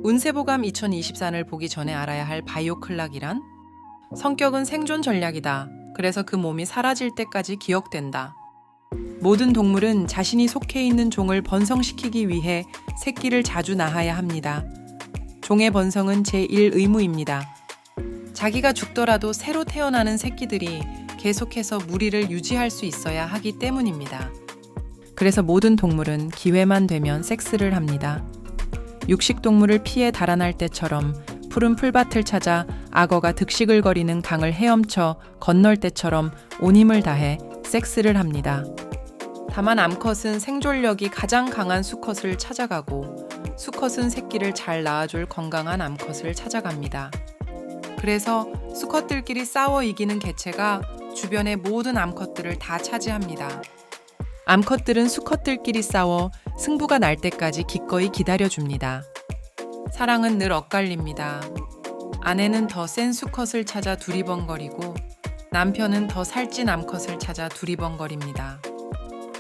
운세보감 2024를 보기 전에 알아야 할 바이오 클락이란? 성격은 생존 전략이다. 그래서 그 몸이 사라질 때까지 기억된다. 모든 동물은 자신이 속해 있는 종을 번성시키기 위해 새끼를 자주 낳아야 합니다. 종의 번성은 제1의무입니다. 자기가 죽더라도 새로 태어나는 새끼들이 계속해서 무리를 유지할 수 있어야 하기 때문입니다. 그래서 모든 동물은 기회만 되면 섹스를 합니다. 육식동물을 피해 달아날 때처럼 푸른 풀밭을 찾아 악어가 득식을거리는 강을 헤엄쳐 건널 때처럼 온 힘을 다해 섹스를 합니다. 다만 암컷은 생존력이 가장 강한 수컷을 찾아가고 수컷은 새끼를 잘 낳아줄 건강한 암컷을 찾아갑니다. 그래서 수컷들끼리 싸워 이기는 개체가 주변의 모든 암컷들을 다 차지합니다. 암컷들은 수컷들끼리 싸워 승부가 날 때까지 기꺼이 기다려줍니다. 사랑은 늘 엇갈립니다. 아내는 더 센 수컷을 찾아 두리번거리고 남편은 더 살찐 암컷을 찾아 두리번거립니다.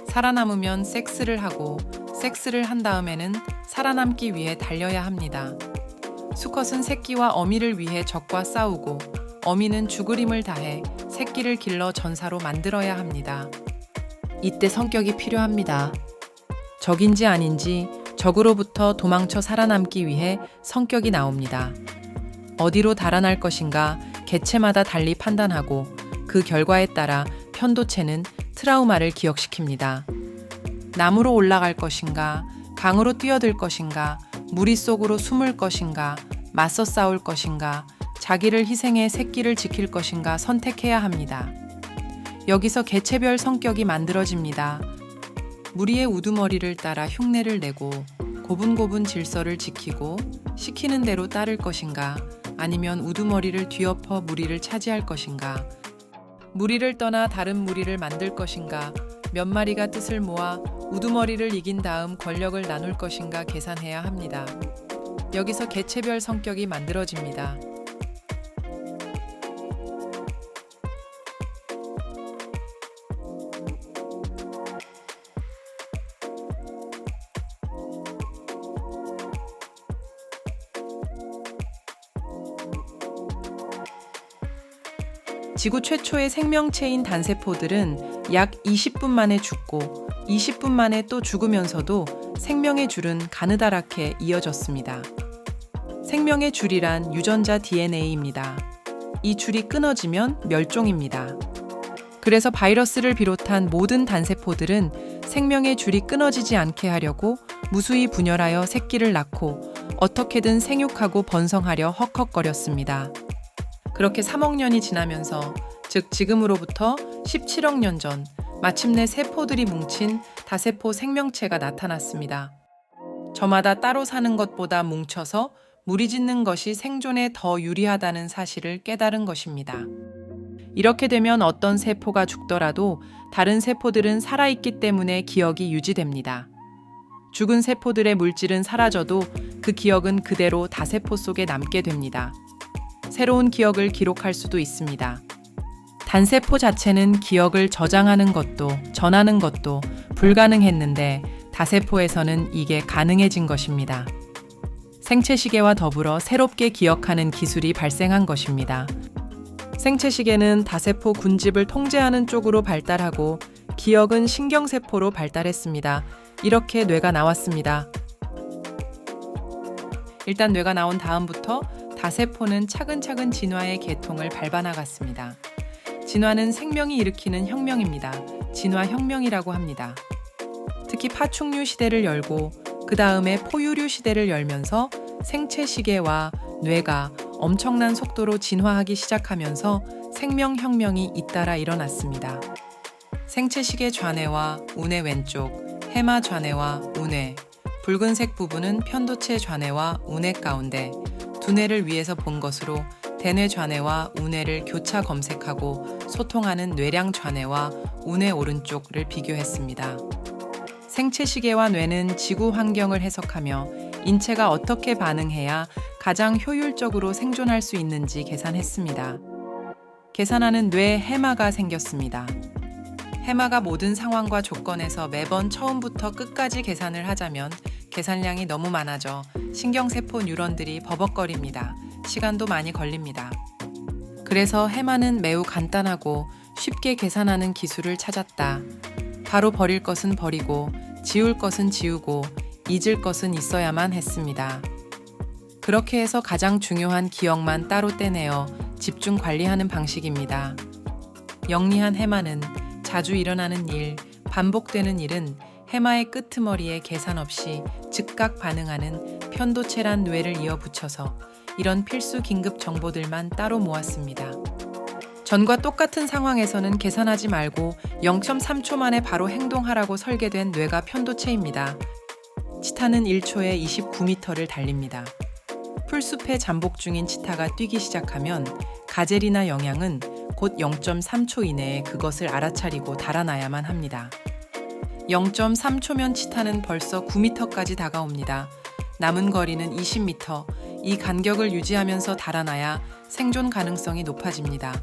살아남으면 섹스를 하고 섹스를 한 다음에는 살아남기 위해 달려야 합니다. 수컷은 새끼와 어미를 위해 적과 싸우고 어미는 죽을 힘을 다해 새끼를 길러 전사로 만들어야 합니다. 이때 성격이 필요합니다. 적인지 아닌지 적으로부터 도망쳐 살아남기 위해 성격이 나옵니다. 어디로 달아날 것인가 개체마다 달리 판단하고 그 결과에 따라 편도체는 트라우마를 기억시킵니다. 나무로 올라갈 것인가, 강으로 뛰어들 것인가, 무리 속으로 숨을 것인가, 맞서 싸울 것인가, 자기를 희생해 새끼를 지킬 것인가 선택해야 합니다. 여기서 개체별 성격이 만들어집니다. 무리의 우두머리를 따라 흉내를 내고 고분고분 질서를 지키고 시키는 대로 따를 것인가, 아니면 우두머리를 뒤엎어 무리를 차지할 것인가, 무리를 떠나 다른 무리를 만들 것인가, 몇 마리가 뜻을 모아 우두머리를 이긴 다음 권력을 나눌 것인가 계산해야 합니다. 여기서 개체별 성격이 만들어집니다. 지구 최초의 생명체인 단세포들은 약 20분 만에 죽고 20분 만에 또 죽으면서도 생명의 줄은 가느다랗게 이어졌습니다. 생명의 줄이란 유전자 DNA입니다. 이 줄이 끊어지면 멸종입니다. 그래서 바이러스를 비롯한 모든 단세포들은 생명의 줄이 끊어지지 않게 하려고 무수히 분열하여 새끼를 낳고 어떻게든 생육하고 번성하려 헉헉거렸습니다. 그렇게 3억 년이 지나면서, 즉 지금으로부터 17억 년 전, 마침내 세포들이 뭉친 다세포 생명체가 나타났습니다. 저마다 따로 사는 것보다 뭉쳐서 무리짓는 것이 생존에 더 유리하다는 사실을 깨달은 것입니다. 이렇게 되면 어떤 세포가 죽더라도 다른 세포들은 살아있기 때문에 기억이 유지됩니다. 죽은 세포들의 물질은 사라져도 그 기억은 그대로 다세포 속에 남게 됩니다. 새로운 기억을 기록할 수도 있습니다. 단세포 자체는 기억을 저장하는 것도 전하는 것도 불가능했는데 다세포에서는 이게 가능해진 것입니다. 생체시계와 더불어 새롭게 기억하는 기술이 발생한 것입니다. 생체시계는 다세포 군집을 통제하는 쪽으로 발달하고 기억은 신경세포로 발달했습니다. 이렇게 뇌가 나왔습니다. 일단 뇌가 나온 다음부터 다세포는 차근차근 진화의 계통을 밟아나갔습니다. 진화는 생명이 일으키는 혁명입니다. 진화혁명이라고 합니다. 특히 파충류 시대를 열고 그 다음에 포유류 시대를 열면서 생체시계와 뇌가 엄청난 속도로 진화하기 시작하면서 생명혁명이 잇따라 일어났습니다. 생체시계 좌뇌와 우뇌 왼쪽, 해마 좌뇌와 우뇌, 붉은색 부분은 편도체 좌뇌와 우뇌 가운데, 두뇌를 위해서 본 것으로 대뇌 좌뇌와 우뇌를 교차 검색하고 소통하는 뇌량 좌뇌와 우뇌 오른쪽을 비교했습니다. 생체시계와 뇌는 지구 환경을 해석하며 인체가 어떻게 반응해야 가장 효율적으로 생존할 수 있는지 계산했습니다. 계산하는 뇌 해마가 생겼습니다. 해마가 모든 상황과 조건에서 매번 처음부터 끝까지 계산을 하자면 계산량이 너무 많아져 신경세포 뉴런들이 버벅거립니다. 시간도 많이 걸립니다. 그래서 해마는 매우 간단하고 쉽게 계산하는 기술을 찾았다. 바로 버릴 것은 버리고 지울 것은 지우고 잊을 것은 있어야만 했습니다. 그렇게 해서 가장 중요한 기억만 따로 떼내어 집중 관리하는 방식입니다. 영리한 해마는 자주 일어나는 일, 반복되는 일은 해마의 끄트머리에 계산 없이 즉각 반응하는 편도체란 뇌를 이어붙여서 이런 필수 긴급 정보들만 따로 모았습니다. 전과 똑같은 상황에서는 계산하지 말고 0.3초 만에 바로 행동하라고 설계된 뇌가 편도체입니다. 치타는 1초에 29m를 달립니다. 풀숲에 잠복 중인 치타가 뛰기 시작하면 가젤이나 영양은 곧 0.3초 이내에 그것을 알아차리고 달아나야만 합니다. 0.3초면 치타는 벌써 9m까지 다가옵니다. 남은 거리는 20m. 이 간격을 유지하면서 달아나야 생존 가능성이 높아집니다.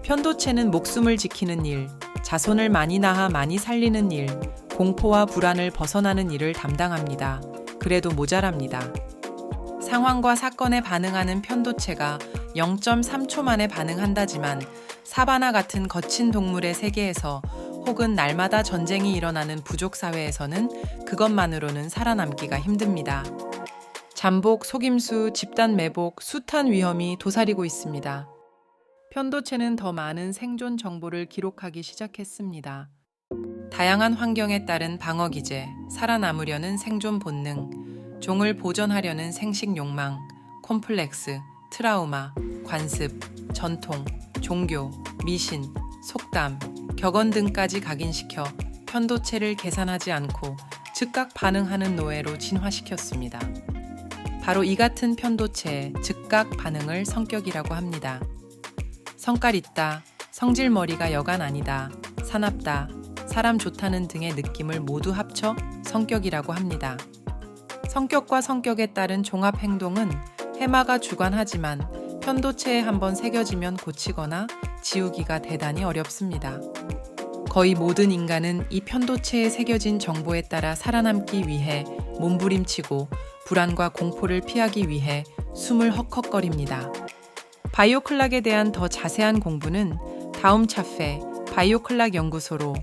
편도체는 목숨을 지키는 일, 자손을 많이 낳아 많이 살리는 일, 공포와 불안을 벗어나는 일을 담당합니다. 그래도 모자랍니다. 상황과 사건에 반응하는 편도체가 0.3초 만에 반응한다지만 사바나 같은 거친 동물의 세계에서 혹은 날마다 전쟁이 일어나는 부족 사회에서는 그것만으로는 살아남기가 힘듭니다. 잠복, 속임수, 집단 매복, 숱한 위험이 도사리고 있습니다. 편도체는 더 많은 생존 정보를 기록하기 시작했습니다. 다양한 환경에 따른 방어 기제, 살아남으려는 생존 본능, 종을 보존하려는 생식 욕망, 콤플렉스, 트라우마, 관습, 전통, 종교, 미신, 속담, 격언 등까지 각인시켜 편도체를 계산하지 않고 즉각 반응하는 노예로 진화시켰습니다. 바로 이 같은 편도체의 즉각 반응을 성격이라고 합니다. 성깔 있다, 성질머리가 여간 아니다, 사납다, 사람 좋다는 등의 느낌을 모두 합쳐 성격이라고 합니다. 성격과 성격에 따른 종합 행동은 해마가 주관하지만 편도체에 한번 새겨지면 고치거나 지우기가 대단히 어렵습니다. 거의 모든 인간은 이 편도체에 새겨진 정보에 따라 살아남기 위해 몸부림치고 불안과 공포를 피하기 위해 숨을 헉헉거립니다. 바이오클락에 대한 더 자세한 공부는 다음 차페 바이오클락 연구소로